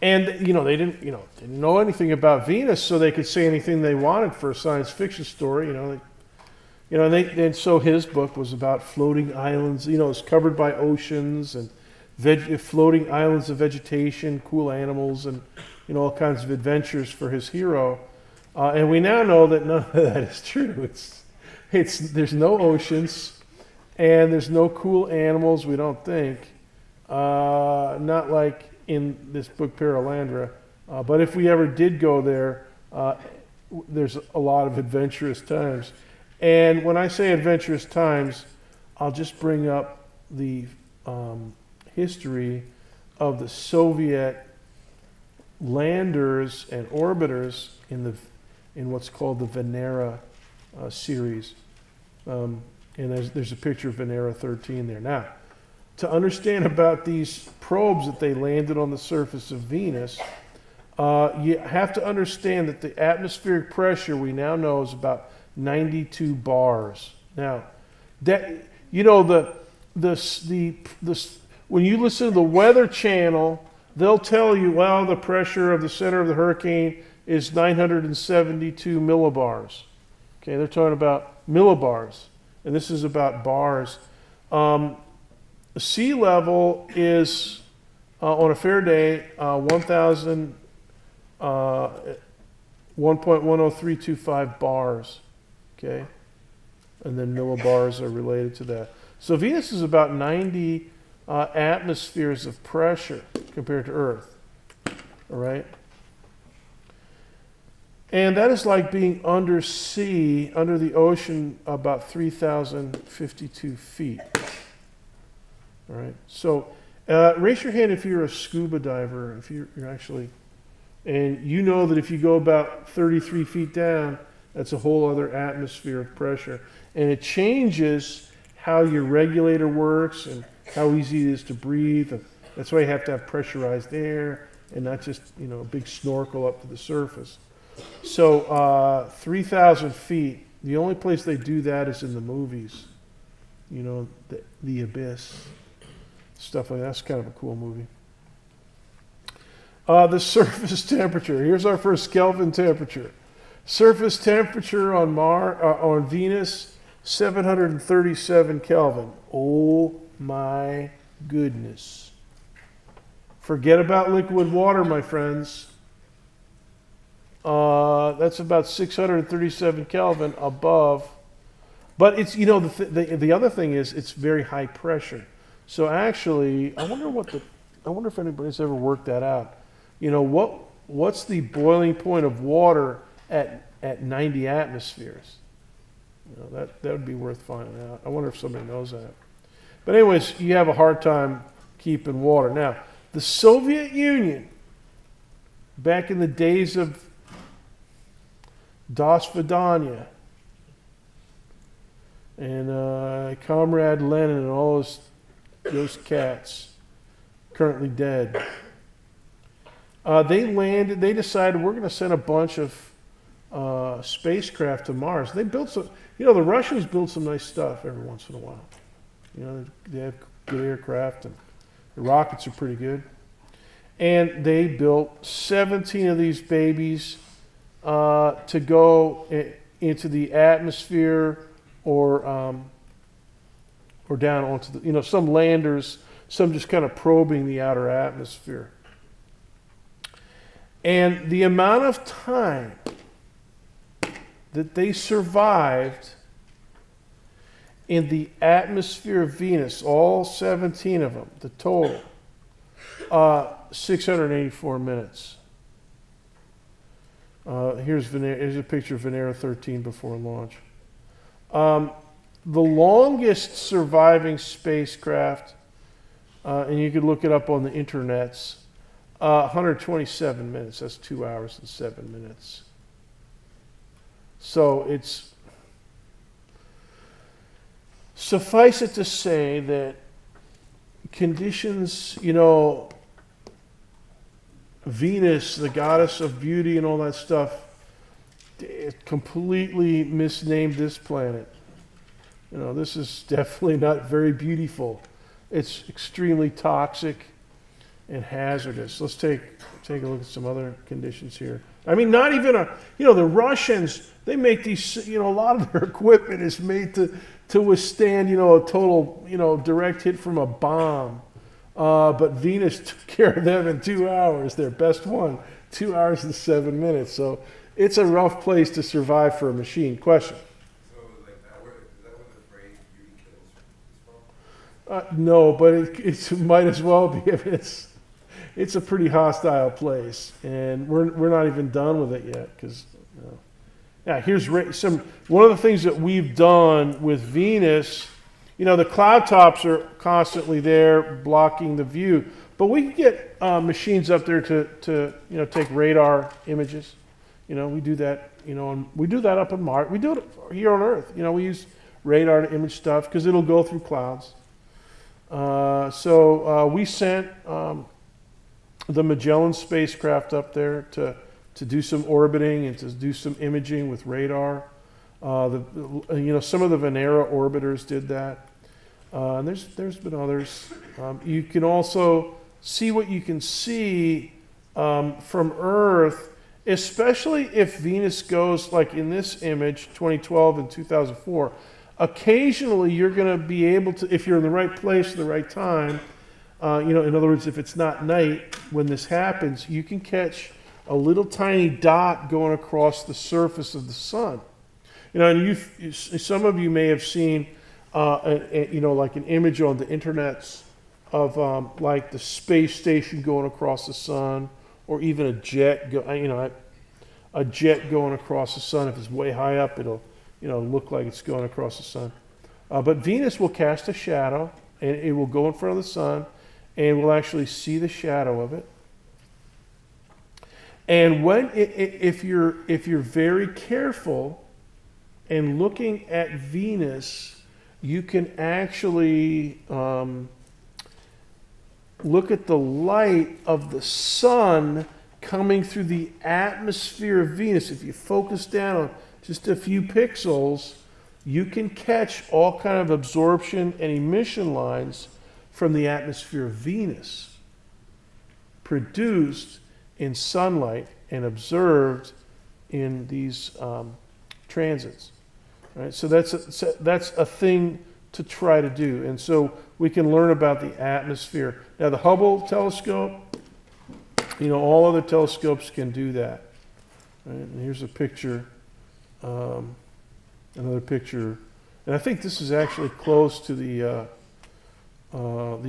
S1: And, they didn't know anything about Venus, so they could say anything they wanted for a science fiction story, and so his book was about floating islands, it's covered by oceans and floating islands of vegetation, cool animals, and, all kinds of adventures for his hero. And we now know that none of that is true. There's no oceans, and there's no cool animals, we don't think. Not like in this book, Peril Ondra. But if we ever did go there, there's a lot of adventurous times. And when I say adventurous times, I'll just bring up the history of the Soviet landers and orbiters in what's called the Venera series. And there's a picture of Venera 13 there. Now, to understand about these probes that they landed on the surface of Venus, you have to understand that the atmospheric pressure we now know is about 92 bars. Now, that you know when you listen to the Weather Channel, they'll tell you, well, the pressure of the center of the hurricane is 972 millibars. Okay, they're talking about millibars, and this is about bars. Sea level is on a fair day 1.10325 bars. Okay, and then millibars are related to that. So Venus is about 90 atmospheres of pressure compared to Earth. All right. And that is like being under sea, under the ocean, about 3,052 feet. All right. So raise your hand if you're a scuba diver, if you're actually, and you know that if you go about 33 feet down, that's a whole other atmosphere of pressure. And it changes how your regulator works and how easy it is to breathe. And that's why you have to have pressurized air and not just, a big snorkel up to the surface. So 3,000 feet, the only place they do that is in the movies. The Abyss, stuff like that. That's kind of a cool movie. The surface temperature. Here's our first Kelvin temperature. Surface temperature on Venus, 737 Kelvin. Oh my goodness. Forget about liquid water, my friends. That's about 637 Kelvin above. But it's, the other thing is it's very high pressure. So actually, I wonder if anybody's ever worked that out. What's the boiling point of water at 90 atmospheres? That would be worth finding out. I wonder if somebody knows that. But anyways, you have a hard time keeping water. Now, the Soviet Union, back in the days of Das Vidanya and Comrade Lenin and all those cats, currently dead, they decided we're going to send a bunch of spacecraft to Mars. They built some, the Russians build some nice stuff every once in a while. They have good aircraft and the rockets are pretty good. And they built 17 of these babies to go into the atmosphere or down onto the, some landers, some just kind of probing the outer atmosphere. And the amount of time that they survived in the atmosphere of Venus, all 17 of them, the total, 684 minutes. Here's a picture of Venera 13 before launch. The longest surviving spacecraft, and you could look it up on the internets, 127 minutes. That's 2 hours and 7 minutes. So it's, suffice it to say that conditions, Venus, the goddess of beauty and all that stuff, it completely misnamed this planet. This is definitely not very beautiful. It's extremely toxic and hazardous. Let's take a look at some other conditions here. I mean, not even the Russians, they make these, a lot of their equipment is made to withstand, a total, direct hit from a bomb. But Venus took care of them in 2 hours, their best one, 2 hours and 7 minutes. So it's a rough place to survive for a machine. Question?
S6: So, is that where the phrase beauty kills is from?
S1: No, but it might as well be if it's a pretty hostile place, and we're not even done with it yet because. Yeah, here's one of the things that we've done with Venus. The cloud tops are constantly there blocking the view, but we can get machines up there to take radar images. We do that. And we do that up in Mars. We do it here on Earth. We use radar to image stuff because it'll go through clouds. We sent the Magellan spacecraft up there to do some orbiting and to do some imaging with radar. Some of the Venera orbiters did that. And there's been others. You can also see what you can see from Earth, especially if Venus goes like in this image, 2012 and 2004. Occasionally, you're going to be able to, if you're in the right place at the right time, in other words, if it's not night when this happens, you can catch a little tiny dot going across the surface of the sun. And some of you may have seen, like an image on the internets of like the space station going across the sun, or even a jet, a jet going across the sun. If it's way high up, it'll look like it's going across the sun. But Venus will cast a shadow, and it will go in front of the sun, and we'll actually see the shadow of it. And if you're very careful and looking at Venus, you can actually look at the light of the sun coming through the atmosphere of Venus. If you focus down on just a few pixels, you can catch all kind of absorption and emission lines from the atmosphere of Venus, produced in sunlight and observed in these transits. Right? So that's a thing to try to do. And so we can learn about the atmosphere. Now the Hubble telescope, all other telescopes can do that. Right? And here's a picture, another picture. And I think this is actually close to the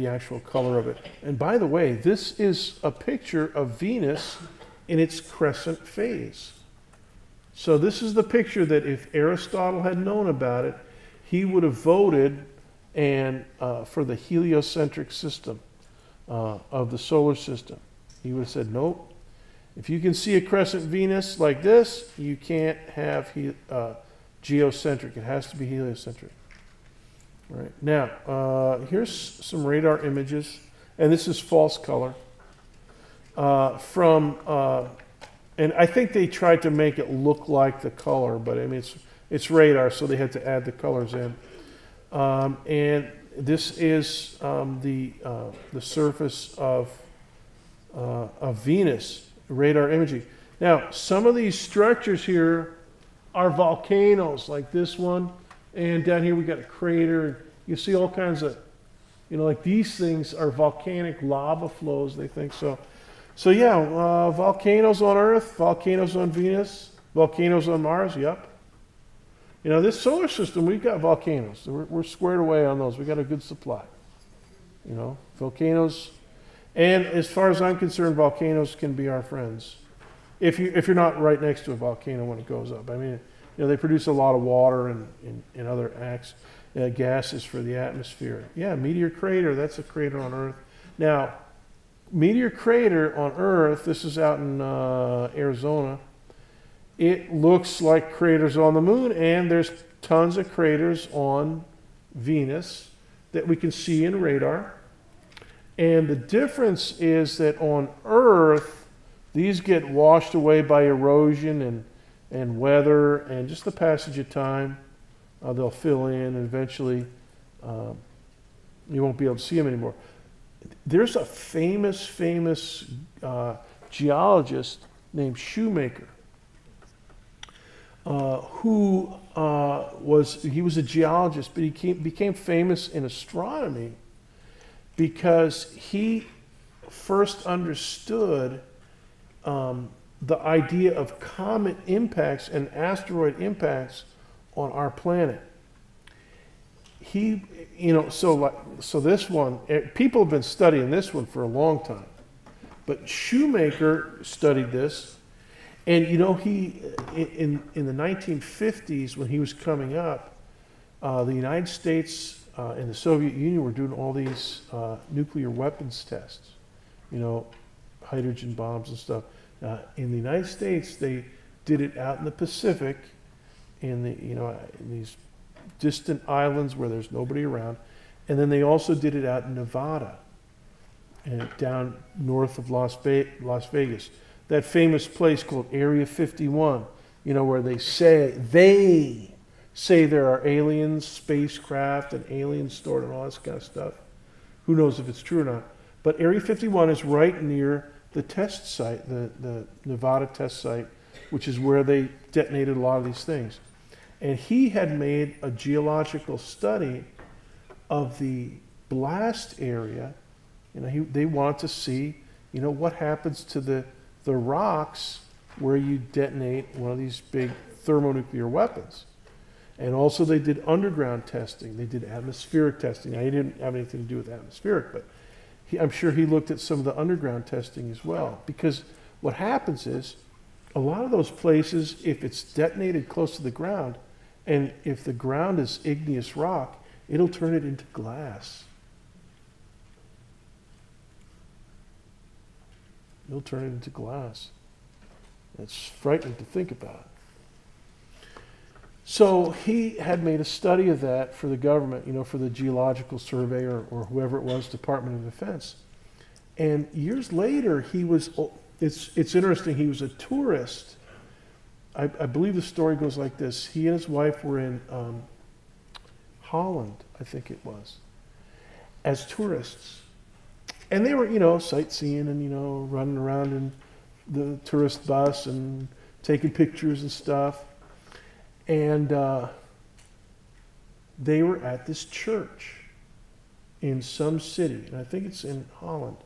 S1: actual color of it. And by the way, this is a picture of Venus in its crescent phase. So this is the picture that if Aristotle had known about it, he would have voted for the heliocentric system of the solar system. He would have said, nope. If you can see a crescent Venus like this, you can't have geocentric. It has to be heliocentric. Right. Now, here's some radar images, and this is false color and I think they tried to make it look like the color, but I mean it's radar, so they had to add the colors in. And this is the surface of Venus, radar imaging. Now, some of these structures here are volcanoes, like this one. And down here we got a crater. You see all kinds of, like these things are volcanic lava flows, they think so. So yeah, volcanoes on Earth, volcanoes on Venus, volcanoes on Mars, yep. This solar system, we've got volcanoes. We're squared away on those. We got a good supply. Volcanoes. And as far as I'm concerned, volcanoes can be our friends. If you're not right next to a volcano when it goes up. I mean, they produce a lot of water and other gases for the atmosphere. Yeah, Meteor Crater, that's a crater on Earth. Now, Meteor Crater on Earth, this is out in Arizona. It looks like craters on the moon, and there's tons of craters on Venus that we can see in radar. And the difference is that on Earth, these get washed away by erosion and weather and just the passage of time. They'll fill in, and eventually you won't be able to see them anymore. There's a famous geologist named Shoemaker who was a geologist, but he became famous in astronomy because he first understood the idea of comet impacts and asteroid impacts on our planet. So this one, people have been studying this one for a long time, but Shoemaker studied this, and he in the 1950s when he was coming up, the United States and the Soviet Union were doing all these nuclear weapons tests, hydrogen bombs and stuff. In the United States, they did it out in the Pacific, in these distant islands where there's nobody around, And then they also did it out in Nevada and down north of Las Vegas. That famous place called Area 51, you know, where they say there are aliens, spacecraft, and aliens stored and all this kind of stuff. Who knows if it's true or not. But Area 51 is right near the test site, the Nevada test site, which is where they detonated a lot of these things. And he had made a geological study of the blast area. You know, they wanted to see, you know, what happens to the rocks where you detonate one of these big thermonuclear weapons. And also they did underground testing. They did atmospheric testing. Now, he didn't have anything to do with atmospheric, but I'm sure he looked at some of the underground testing as well. Because what happens is, a lot of those places, if it's detonated close to the ground, and if the ground is igneous rock, it'll turn it into glass. It'll turn it into glass. It's frightening to think about. So he had made a study of that for the government, you know, for the Geological Survey or whoever it was, Department of Defense. And years later, it's interesting, he was a tourist. I believe the story goes like this. He and his wife were in Holland, I think it was, as tourists. And they were, you know, sightseeing and, you know, running around in the tourist bus and taking pictures and stuff. And they were at this church in some city, and I think it's in Holland,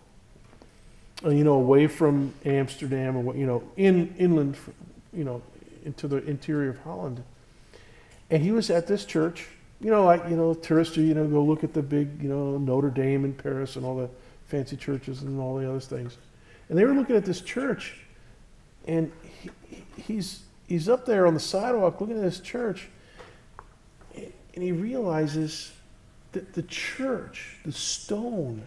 S1: you know, away from Amsterdam, or, you know, inland, you know, into the interior of Holland. And he was at this church, you know, like, you know, tourists, you know, go look at the big, you know, Notre Dame in Paris and all the fancy churches and all the other things. And they were looking at this church, and he's up there on the sidewalk looking at this church, and he realizes that the church, the stone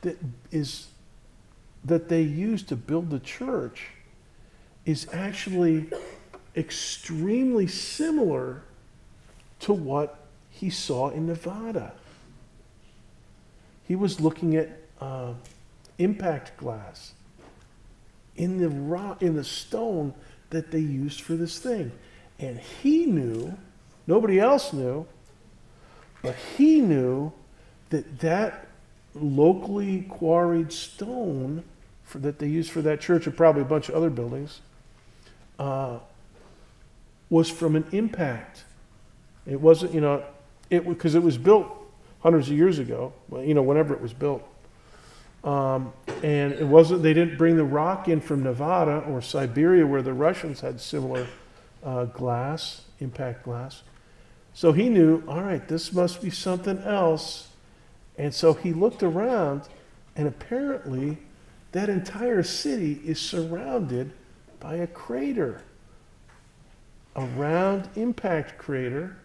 S1: that they used to build the church, is actually extremely similar to what he saw in Nevada. He was looking at impact glass in the rock, in the stone that they used for this thing. And he knew, nobody else knew, but he knew that locally quarried stone that they used for that church, and probably a bunch of other buildings, was from an impact. It wasn't, you know, because it was built hundreds of years ago, you know, whenever it was built. And it wasn't, they didn't bring the rock in from Nevada or Siberia, where the Russians had similar glass, impact glass. So he knew, all right, this must be something else. And so he looked around, and apparently that entire city is surrounded by a crater, a round impact crater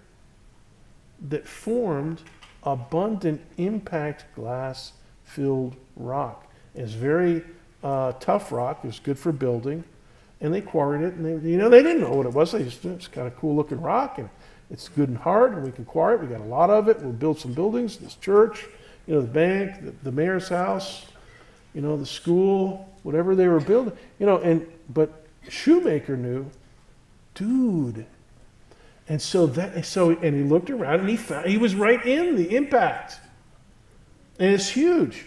S1: that formed abundant impact glass filled rock. It's very tough rock. It was good for building, and they quarried it. And they didn't know what it was. They just, it's kind of cool looking rock, and it's good and hard, and we can quarry it. We got a lot of it. We'll build some buildings. This church, you know, the bank, the mayor's house, you know, the school, whatever they were building, you know. But Shoemaker knew, dude. And and he looked around, and he was right in the impact. And it's huge.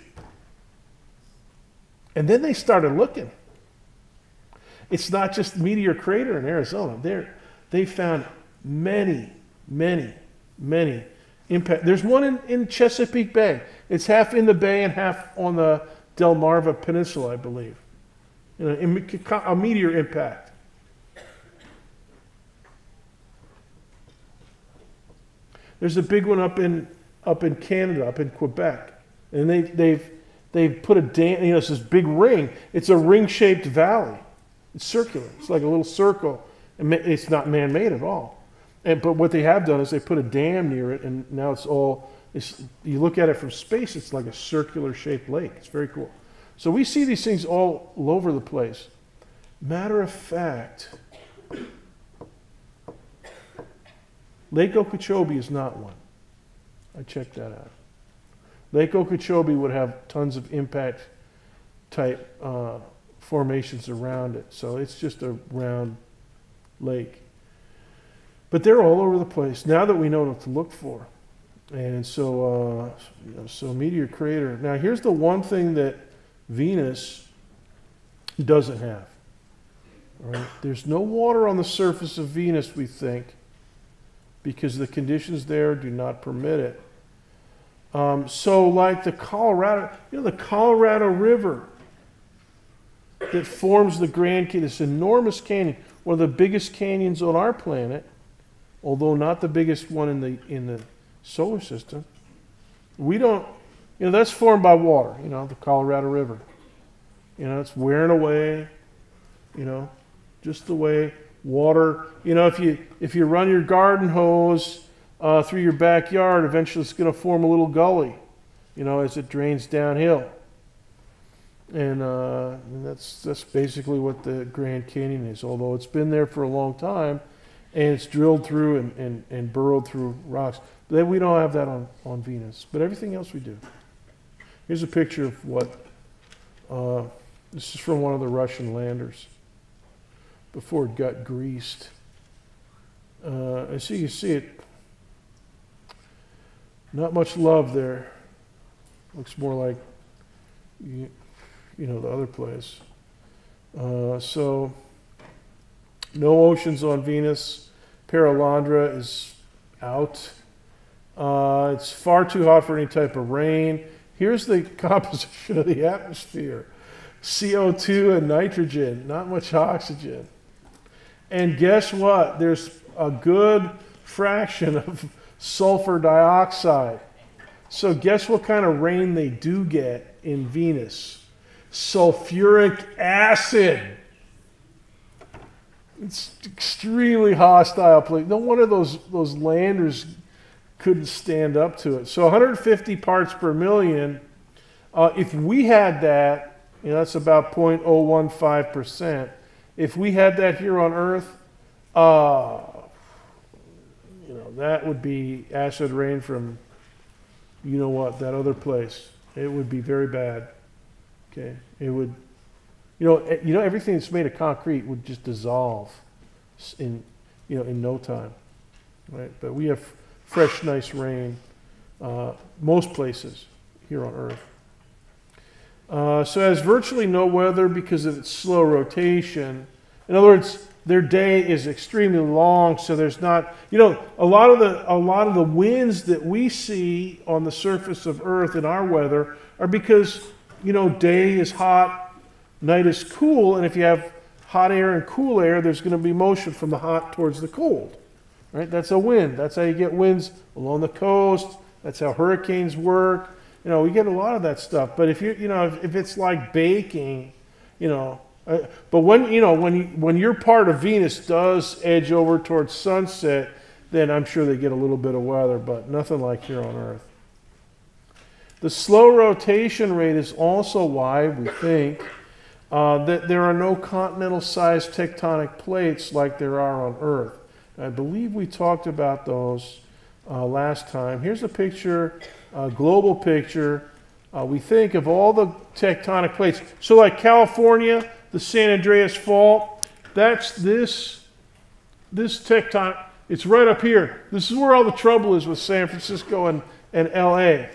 S1: And then they started looking. It's not just Meteor Crater in Arizona. They found many, many, many impact. There's one in Chesapeake Bay. It's half in the bay and half on the Delmarva Peninsula, I believe. You know, a meteor impact. There's a big one up in Canada, up in Quebec, and they've put a dam. You know, it's this big ring. It's a ring-shaped valley. It's circular. It's like a little circle. It's not man-made at all. But what they have done is they put a dam near it, and now it's all. You look at it from space, it's like a circular-shaped lake. It's very cool. So we see these things all over the place. Matter of fact, Lake Okeechobee is not one. I checked that out. Lake Okeechobee would have tons of impact type formations around it. So it's just a round lake. But they're all over the place now that we know what to look for. And so, so Meteor Crater. Now here's the one thing that Venus doesn't have. All right? There's no water on the surface of Venus, we think, because the conditions there do not permit it. So like the Colorado, the Colorado River that forms the Grand Canyon, this enormous canyon, one of the biggest canyons on our planet, although not the biggest one in the solar system. We don't, that's formed by water, the Colorado River. It's wearing away, just the way water, if you run your garden hose through your backyard, eventually it's going to form a little gully, as it drains downhill. And that's basically what the Grand Canyon is, although it's been there for a long time, and it's drilled through and burrowed through rocks. But we don't have that on Venus, but everything else we do. Here's a picture of what, this is from one of the Russian landers before it got greased. And so you can see it, not much love there. Looks more like, the other place. So, no oceans on Venus. Peril Ondra is out. It's far too hot for any type of rain. Here's the composition of the atmosphere. CO2 and nitrogen, not much oxygen. And guess what? There's a good fraction of sulfur dioxide. So guess what kind of rain they do get in Venus? Sulfuric acid. It's extremely hostile place. No wonder those landers couldn't stand up to it. So 150 parts per million. If we had that, that's about 0.015%. If we had that here on Earth, that would be acid rain from, that other place. It would be very bad. Okay, it would, everything that's made of concrete would just dissolve in no time, right? But we have fresh, nice rain most places here on Earth. So it has virtually no weather because of its slow rotation. In other words, their day is extremely long, so there's not, a lot of the winds that we see on the surface of Earth in our weather are because, day is hot, night is cool, and if you have hot air and cool air, there's going to be motion from the hot towards the cold. Right? That's a wind. That's how you get winds along the coast. That's how hurricanes work. We get a lot of that stuff. But if if it's like baking, but when your part of Venus does edge over towards sunset, then I'm sure they get a little bit of weather, but nothing like here on Earth. The slow rotation rate is also why we think that there are no continental-sized tectonic plates like there are on Earth. I believe we talked about those last time. Here's a picture, a global picture. We think of all the tectonic plates. So like California, the San Andreas Fault, that's this tectonic. It's right up here. This is where all the trouble is with San Francisco and LA.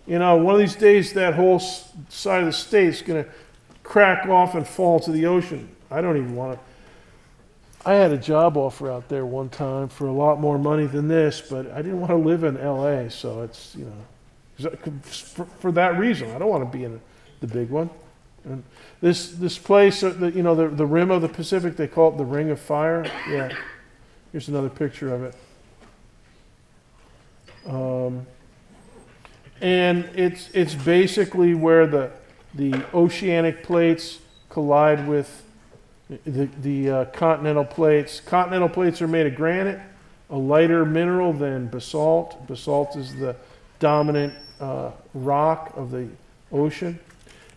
S1: One of these days that whole side of the state is going to crack off and fall to the ocean. I don't even want to. I had a job offer out there one time for a lot more money than this, but I didn't want to live in LA, so it's, for that reason. I don't want to be in the big one. And this place, the rim of the Pacific, they call it the Ring of Fire. Yeah. Here's another picture of it. And it's basically where the oceanic plates collide with the continental plates. Continental plates are made of granite, a lighter mineral than basalt. Basalt is the dominant rock of the ocean.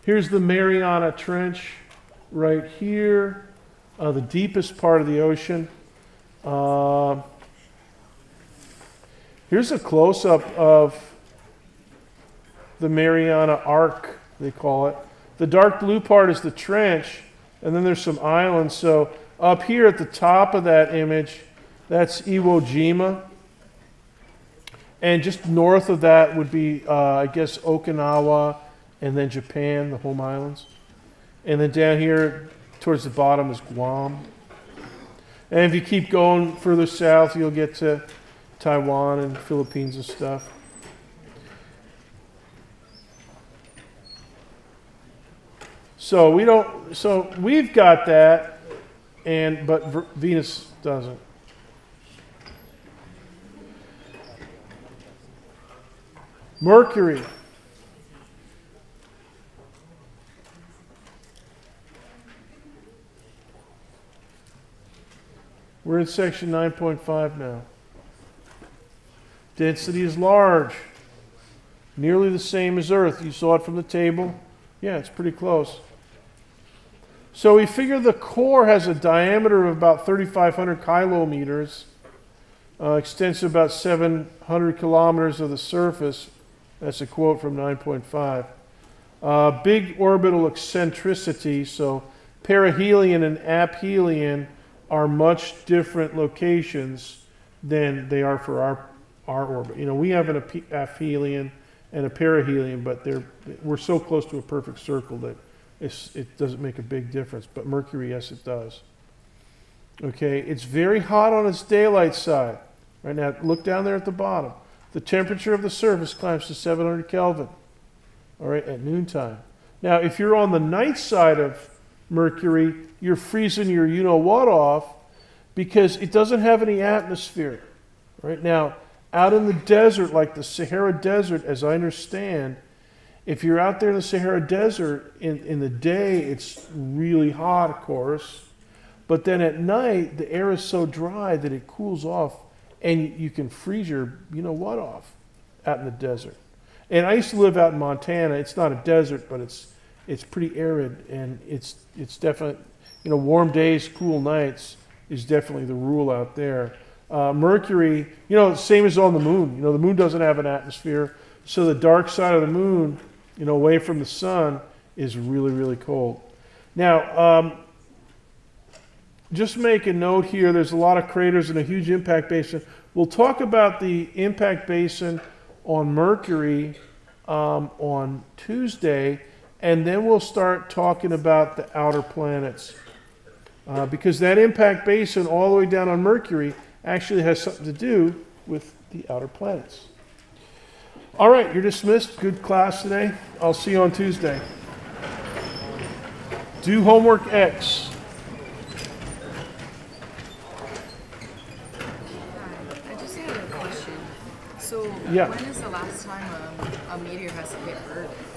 S1: Here's the Mariana Trench right here, the deepest part of the ocean. Here's a close-up of the Mariana Arc, they call it. The dark blue part is the trench, and then there's some islands. So up here at the top of that image, that's Iwo Jima. And just north of that would be, I guess, Okinawa, and then Japan, the home islands. And then down here towards the bottom is Guam. And if you keep going further south, you'll get to Taiwan and Philippines and stuff. So we've got that, but Venus doesn't. Mercury. We're in section 9.5 now. Density is large. Nearly the same as Earth. You saw it from the table. Yeah, it's pretty close. So we figure the core has a diameter of about 3,500 kilometers, extends to about 700 kilometers of the surface. That's a quote from 9.5. Big orbital eccentricity, so perihelion and aphelion are much different locations than they are for our orbit. You know, we have an aphelion and a perihelion, but we're so close to a perfect circle that it doesn't make a big difference. But Mercury, yes, it does. Okay, it's very hot on its daylight side. Right now, look down there at the bottom. The temperature of the surface climbs to 700 Kelvin, all right, at noontime. Now, if you're on the night side of Mercury, you're freezing your you-know-what off because it doesn't have any atmosphere. Right now, out in the desert, like the Sahara Desert, as I understand, if you're out there in the Sahara Desert, in the day, it's really hot, of course. But then at night, the air is so dry that it cools off, and you can freeze your you-know-what off out in the desert. And I used to live out in Montana. It's not a desert, but it's pretty arid, and it's definitely, warm days, cool nights is definitely the rule out there. Mercury, same as on the moon. The moon doesn't have an atmosphere, so the dark side of the moon, away from the sun, is really, really cold. Now, just make a note here, there's a lot of craters and a huge impact basin. We'll talk about the impact basin on Mercury on Tuesday, and then we'll start talking about the outer planets. Because that impact basin all the way down on Mercury actually has something to do with the outer planets. All right, you're dismissed. Good class today. I'll see you on Tuesday. Do homework X.
S7: I just had a question. So,
S1: Yeah.
S7: when is the last time a meteor has hit Earth?